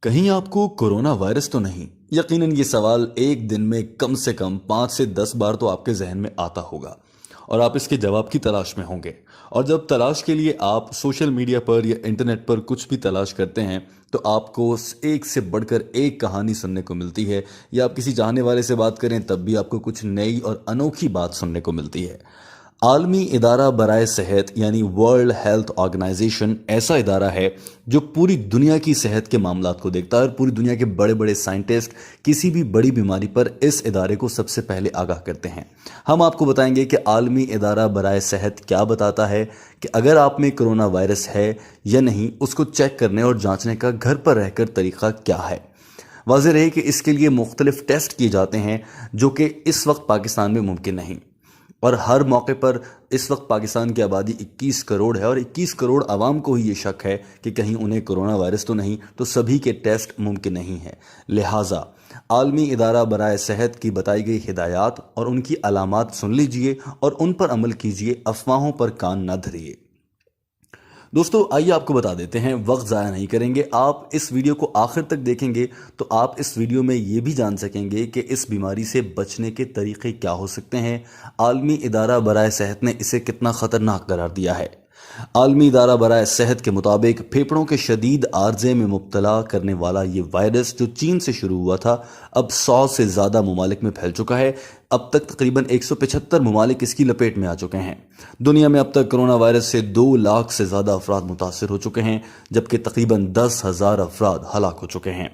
कहीं आपको corona virus तो नहीं? यकीनन ये सवाल एक दिन में कम से कम 5 से 10 बार तो आपके जहन में आता होगा और आप इसके जवाब की तलाश में होंगे। और जब तलाश के लिए आप सोशल मीडिया पर या इंटरनेट पर कुछ भी तलाश करते हैं तो आपको एक से बढ़कर एक कहानी सुनने को मिलती है, या आप किसी चाहने वाले से बात करें तब भी आपको कुछ नई और अनोखी बात सुनने को मिलती है। आलमी इदारा बराए सेहत यानी वर्ल्ड हेल्थ ऑर्गेनाइजेशन ऐसा इदारा है जो पूरी दुनिया की सेहत के मामलात को देखता है और पूरी दुनिया के बड़े बड़े साइंटिस्ट किसी भी बड़ी बीमारी पर इस इदारे को सबसे पहले आगाह करते हैं। हम आपको बताएंगे कि आलमी इदारा बराए सेहत क्या बताता है कि अगर आप में कोरोना वायरस है या नहीं, उसको चेक करने और जांचने का घर पर रहकर तरीका क्या है। वाज़ेह रहे कि इसके लिए मुख्तलिफ टेस्ट किए जाते हैं जो कि इस वक्त पाकिस्तान में मुमकिन नहीं, और हर मौके पर इस वक्त पाकिस्तान की आबादी 21 करोड़ है और 21 करोड़ आवाम को ही ये शक है कि कहीं उन्हें कोरोना वायरस तो नहीं, तो सभी के टेस्ट मुमकिन नहीं है। लिहाजा आलमी इदारा बराए सेहत की बताई गई हिदायत और उनकी अलामात सुन लीजिए और उन पर अमल कीजिए, अफवाहों पर कान न धरिए। दोस्तों आइए आपको बता देते हैं, वक्त ज़ाया नहीं करेंगे। आप इस वीडियो को आखिर तक देखेंगे तो आप इस वीडियो में ये भी जान सकेंगे कि इस बीमारी से बचने के तरीके क्या हो सकते हैं। आलमी इदारा बराए सेहत ने इसे कितना ख़तरनाक करार दिया है। आलमी इदारा बराए सेहत के मुताबिक फेफड़ों के शदीद आर्जे में मुब्तला करने वाला ये वायरस जो चीन से शुरू हुआ था, अब 100 से ज़्यादा ममालिक में फैल चुका है। अब तक तकरीबन 175 ममालिक इसकी लपेट में आ चुके हैं। दुनिया में अब तक कोरोना वायरस से 2 लाख से ज़्यादा अफराद मुतासर हो चुके हैं, जबकि तकरीबन 10,000 अफराद हलाक हो चुके हैं।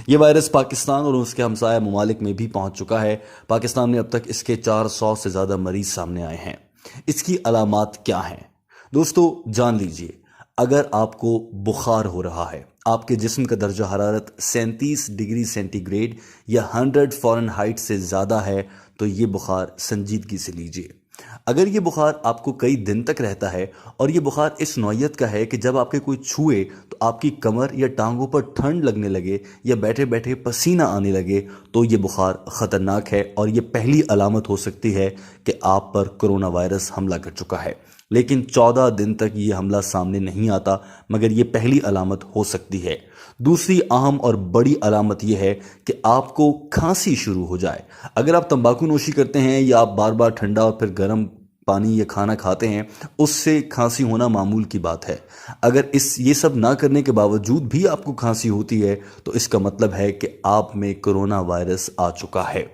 ये वायरस पाकिस्तान और उसके हमसाया ममालिक में भी पहुंच चुका है। पाकिस्तान में अब तक इसके 400 से ज़्यादा मरीज सामने आए हैं। इसकी अलामात क्या हैं दोस्तों, जान लीजिए। अगर आपको बुखार हो रहा है, आपके जिस्म का दर्जा हरारत 37 डिग्री सेंटीग्रेड या 100 फ़ारेनहाइट से ज़्यादा है तो ये बुखार संजीदगी से लीजिए। अगर ये बुखार आपको कई दिन तक रहता है और ये बुखार इस नौयत का है कि जब आपके कोई छुए तो आपकी कमर या टांगों पर ठंड लगने लगे या बैठे बैठे पसीना आने लगे, तो ये बुखार ख़तरनाक है और ये पहली अलामत हो सकती है कि आप पर कोरोना वायरस हमला कर चुका है। लेकिन 14 दिन तक ये हमला सामने नहीं आता, मगर ये पहली अलामत हो सकती है। दूसरी अहम और बड़ी अलामत यह है कि आपको खांसी शुरू हो जाए। अगर आप तंबाकू नोशी करते हैं या आप बार बार ठंडा और फिर गर्म पानी या खाना खाते हैं, उससे खांसी होना मामूल की बात है। अगर ये सब ना करने के बावजूद भी आपको खांसी होती है तो इसका मतलब है कि आप में कोरोना वायरस आ चुका है।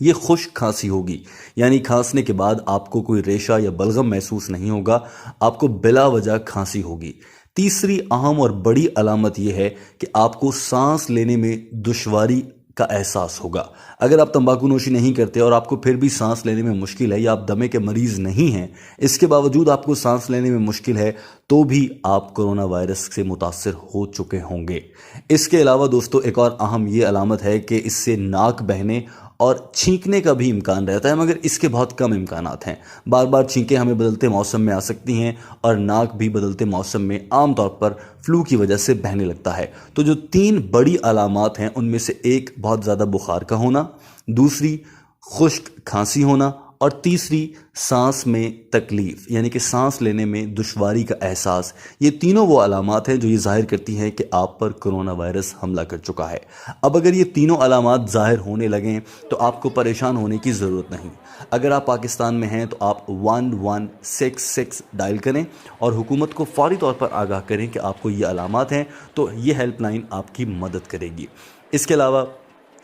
ये खुश्क खांसी होगी, यानी खांसने के बाद आपको कोई रेशा या बलगम महसूस नहीं होगा, आपको बिला वजह खांसी होगी। तीसरी अहम और बड़ी अलामत यह है कि आपको सांस लेने में दुश्वारी का एहसास होगा। अगर आप तंबाकू नोशी नहीं करते और आपको फिर भी सांस लेने में मुश्किल है, या आप दमे के मरीज नहीं हैं, इसके बावजूद आपको सांस लेने में मुश्किल है, तो भी आप कोरोना वायरस से मुतासर हो चुके होंगे। इसके अलावा दोस्तों एक और अहम ये अलामत है कि इससे नाक बहने और छींकने का भी इम्कान रहता है, मगर इसके बहुत कम इम्कानात हैं। बार बार छींकें हमें बदलते मौसम में आ सकती हैं और नाक भी बदलते मौसम में आमतौर पर फ्लू की वजह से बहने लगता है। तो जो 3 बड़ी अलामात हैं उनमें से एक बहुत ज़्यादा बुखार का होना, दूसरी खुश्क खांसी होना और तीसरी सांस में तकलीफ यानी कि सांस लेने में दुश्वारी का एहसास। ये तीनों वो अलामात हैं जो ये जाहिर करती हैं कि आप पर कोरोना वायरस हमला कर चुका है। अब अगर ये तीनों अलामात जाहिर होने लगें तो आपको परेशान होने की ज़रूरत नहीं। अगर आप पाकिस्तान में हैं तो आप 1166 डायल करें और हुकूमत को फौरी तौर पर आगाह करें कि आपको ये अलामात हैं, तो ये हेल्पलाइन आपकी मदद करेगी। इसके अलावा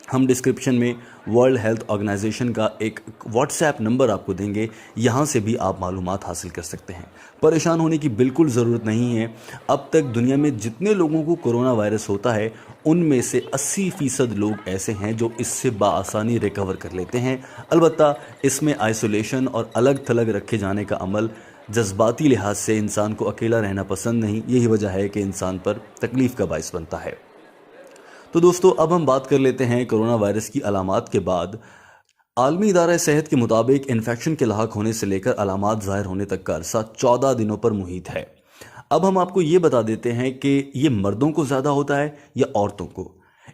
हम डिस्क्रिप्शन में वर्ल्ड हेल्थ ऑर्गेनाइजेशन का एक व्हाट्सएप नंबर आपको देंगे, यहाँ से भी आप मालूमात हासिल कर सकते हैं। परेशान होने की बिल्कुल ज़रूरत नहीं है। अब तक दुनिया में जितने लोगों को कोरोना वायरस होता है उनमें से 80% लोग ऐसे हैं जो इससे बाआसानी रिकवर कर लेते हैं। अलबत्ता इसमें आइसोलेशन और अलग थलग रखे जाने का अमल जज्बाती लिहाज से इंसान को अकेला रहना पसंद नहीं, यही वजह है कि इंसान पर तकलीफ़ का बाइस बनता है। तो दोस्तों अब हम बात कर लेते हैं कोरोना वायरस की अलामात के बाद। आलमी इदारा सेहत के मुताबिक इन्फेक्शन के लाक होने से लेकर अलामात ज़ाहिर होने तक का अरसा 14 दिनों पर मुहित है। अब हम आपको ये बता देते हैं कि ये मर्दों को ज़्यादा होता है या औरतों को।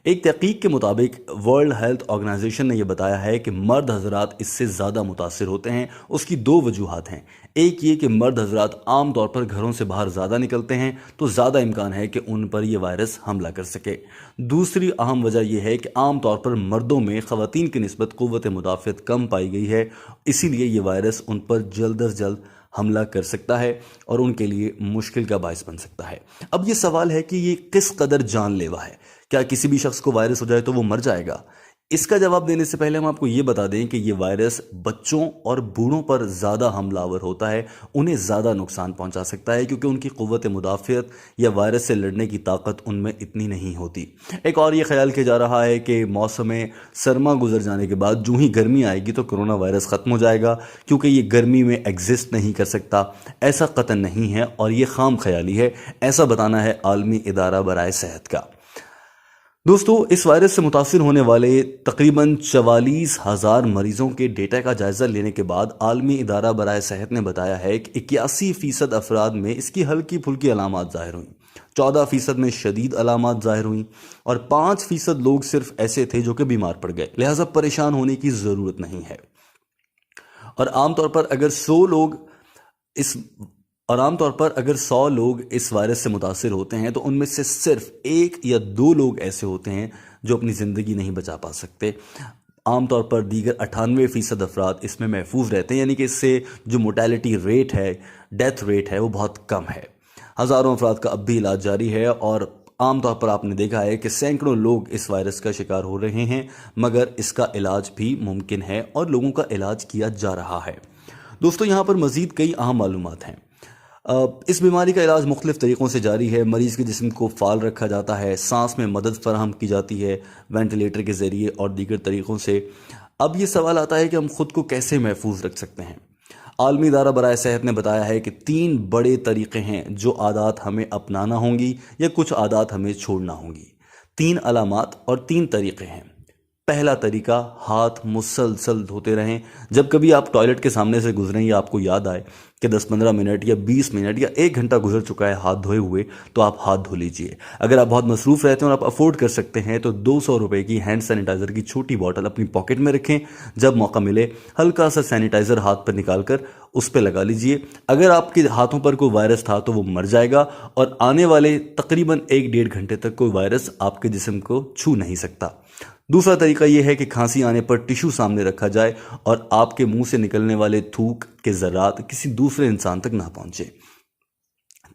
ایک تحقیق کے مطابق ورلڈ ہیلتھ آرگنائزیشن نے یہ بتایا ہے کہ مرد حضرات اس سے زیادہ متاثر ہوتے ہیں۔ اس کی دو وجوہات ہیں۔ ایک یہ کہ مرد حضرات عام طور پر گھروں سے باہر زیادہ نکلتے ہیں تو زیادہ امکان ہے کہ ان پر یہ وائرس حملہ کر سکے۔ دوسری اہم وجہ یہ ہے کہ عام طور پر مردوں میں خواتین کی نسبت قوت مدافعت کم پائی گئی ہے، اسی لیے یہ وائرس ان پر جلد از جلد حملہ کر سکتا ہے اور ان کے لیے مشکل کا باعث بن سکتا ہے۔ اب یہ سوال ہے کہ یہ کس قدر جان لیوا ہے؟ کیا کسی بھی شخص کو وائرس ہو جائے تو وہ مر جائے گا؟ اس کا جواب دینے سے پہلے ہم آپ کو یہ بتا دیں کہ یہ وائرس بچوں اور بوڑھوں پر زیادہ حملہ آور ہوتا ہے، انہیں زیادہ نقصان پہنچا سکتا ہے کیونکہ ان کی قوت مدافعت یا وائرس سے لڑنے کی طاقت ان میں اتنی نہیں ہوتی۔ ایک اور یہ خیال کیا جا رہا ہے کہ موسم سرما گزر جانے کے بعد جو ہی گرمی آئے گی تو کرونا وائرس ختم ہو جائے گا کیونکہ یہ گرمی میں ایگزسٹ نہیں کر سکتا۔ ایسا قطعاً نہیں ہے اور یہ خام خیالی ہے، ایسا بتانا ہے عالمی ادارہ برائے صحت کا۔ دوستو، اس وائرس سے متاثر ہونے والے تقریباً 44,000 مریضوں کے ڈیٹا کا جائزہ لینے کے بعد عالمی ادارہ برائے صحت نے بتایا ہے کہ 81% افراد میں اس کی ہلکی پھلکی علامات ظاہر ہوئیں، 14% میں شدید علامات ظاہر ہوئیں اور 5% لوگ صرف ایسے تھے جو کہ بیمار پڑ گئے، لہٰذا پریشان ہونے کی ضرورت نہیں ہے۔ اور عام طور پر اگر 100 لوگ اس وائرس سے متاثر ہوتے ہیں تو ان میں سے صرف 1 یا 2 لوگ ایسے ہوتے ہیں جو اپنی زندگی نہیں بچا پا سکتے۔ عام طور پر دیگر 98% افراد اس میں محفوظ رہتے ہیں، یعنی کہ اس سے جو موٹیلٹی ریٹ ہے، ڈیتھ ریٹ ہے، وہ بہت کم ہے۔ ہزاروں افراد کا اب بھی علاج جاری ہے اور عام طور پر آپ نے دیکھا ہے کہ سینکڑوں لوگ اس وائرس کا شکار ہو رہے ہیں، مگر اس کا علاج بھی ممکن ہے اور لوگوں کا علاج کیا جا رہا ہے۔ دوستو، یہاں پر مزید کئی اہم معلومات ہیں۔ اس بیماری کا علاج مختلف طریقوں سے جاری ہے۔ مریض کے جسم کو فعال رکھا جاتا ہے، سانس میں مدد فراہم کی جاتی ہے وینٹیلیٹر کے ذریعے اور دیگر طریقوں سے۔ اب یہ سوال آتا ہے کہ ہم خود کو کیسے محفوظ رکھ سکتے ہیں؟ عالمی ادارہ برائے صحت نے بتایا ہے کہ 3 بڑے طریقے ہیں جو عادات ہمیں اپنانا ہوں گی یا کچھ عادات ہمیں چھوڑنا ہوں گی۔ 3 علامات اور 3 طریقے ہیں۔ پہلا طریقہ، ہاتھ مسلسل دھوتے رہیں۔ جب کبھی آپ ٹوائلٹ کے سامنے سے گزریں یا آپ کو یاد آئے کہ 10-15 منٹ یا 20 منٹ یا 1 گھنٹہ گزر چکا ہے ہاتھ دھوئے ہوئے، تو آپ ہاتھ دھو لیجئے۔ اگر آپ بہت مصروف رہتے ہیں اور آپ افورڈ کر سکتے ہیں تو 200 روپے کی ہینڈ سینیٹائزر کی چھوٹی بوتل اپنی پاکٹ میں رکھیں۔ جب موقع ملے ہلکا سا سینیٹائزر ہاتھ پر نکال کر اس پہ لگا لیجئے۔ اگر آپ کے ہاتھوں پر کوئی وائرس تھا تو وہ مر جائے گا اور آنے والے تقریباً 1-1.5 گھنٹے تک کوئی وائرس آپ کے جسم کو چھو نہیں سکتا۔ دوسرا طریقہ یہ ہے کہ کھانسی آنے پر ٹشو سامنے رکھا جائے اور آپ کے منہ سے نکلنے والے تھوک کے ذرات کسی دوسرے انسان تک نہ پہنچے۔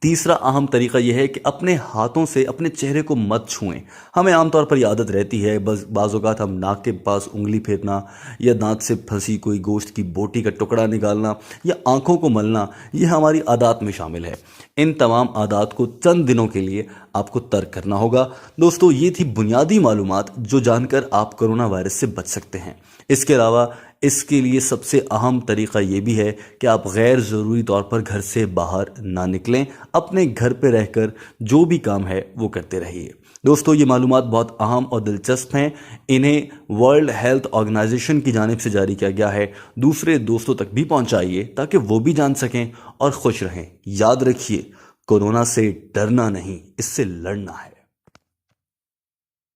تیسرا اہم طریقہ یہ ہے کہ اپنے ہاتھوں سے اپنے چہرے کو مت چھوئیں۔ ہمیں عام طور پر یہ عادت رہتی ہے، بعض اوقات ہم ناک کے پاس انگلی پھیرنا یا دانت سے پھنسی کوئی گوشت کی بوٹی کا ٹکڑا نکالنا یا آنکھوں کو ملنا، یہ ہماری عادات میں شامل ہے۔ ان تمام عادات کو چند دنوں کے لیے آپ کو ترک کرنا ہوگا۔ دوستو، یہ تھی بنیادی معلومات جو جان کر آپ کرونا وائرس سے بچ سکتے ہیں۔ اس کے علاوہ اس کے لیے سب سے اہم طریقہ یہ بھی ہے کہ آپ غیر ضروری طور پر گھر سے باہر نہ نکلیں، اپنے گھر پہ رہ کر جو بھی کام ہے وہ کرتے رہیے۔ دوستو، یہ معلومات بہت اہم اور دلچسپ ہیں، انہیں ورلڈ ہیلتھ آرگنائزیشن کی جانب سے جاری کیا گیا ہے۔ دوسرے دوستوں تک بھی پہنچائیے تاکہ وہ بھی جان سکیں اور خوش رہیں۔ یاد رکھیے، کورونا سے ڈرنا نہیں، اس سے لڑنا ہے۔